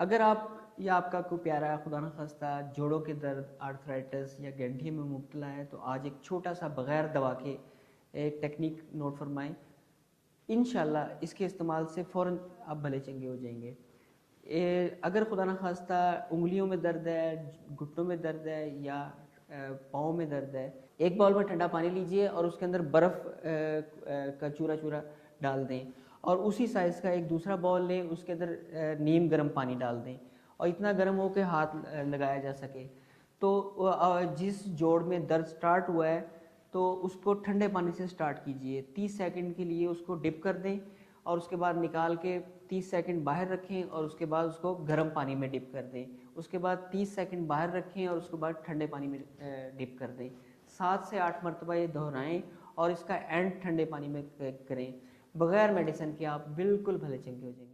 अगर आप या आपका कोई प्यारा खुदा न खास्ता जोड़ों के दर्द, आर्थराइटिस या गठिए में मुब्तला है तो आज एक छोटा सा बग़ैर दवा के एक टेक्निक नोट फरमाएं। इंशाल्लाह इसके इस्तेमाल से फ़ौरन आप भले चंगे हो जाएंगे। अगर खुदा न खास्ता उंगलियों में दर्द है, घुटनों में दर्द है या पाँव में दर्द है, एक बाउल में ठंडा पानी लीजिए और उसके अंदर बर्फ़ का चूरा चूरा डाल दें और उसी साइज़ का एक दूसरा बाउल लें, उसके अंदर नीम गर्म पानी डाल दें और इतना गर्म हो कि हाथ लगाया जा सके। तो जिस जोड़ में दर्द स्टार्ट हुआ है तो उसको ठंडे पानी से स्टार्ट कीजिए। 30 सेकंड के लिए उसको डिप कर दें और उसके बाद निकाल के 30 सेकंड बाहर रखें और उसके बाद उसको गर्म पानी में डिप कर दें। उसके बाद 30 सेकंड बाहर रखें और उसके बाद ठंडे पानी में डिप कर दें। 7 से 8 मरतबा ये दोहराएं और इसका एंड ठंडे पानी में करें। बगैर मेडिसिन के आप बिल्कुल भले चंगे हो जाएंगे।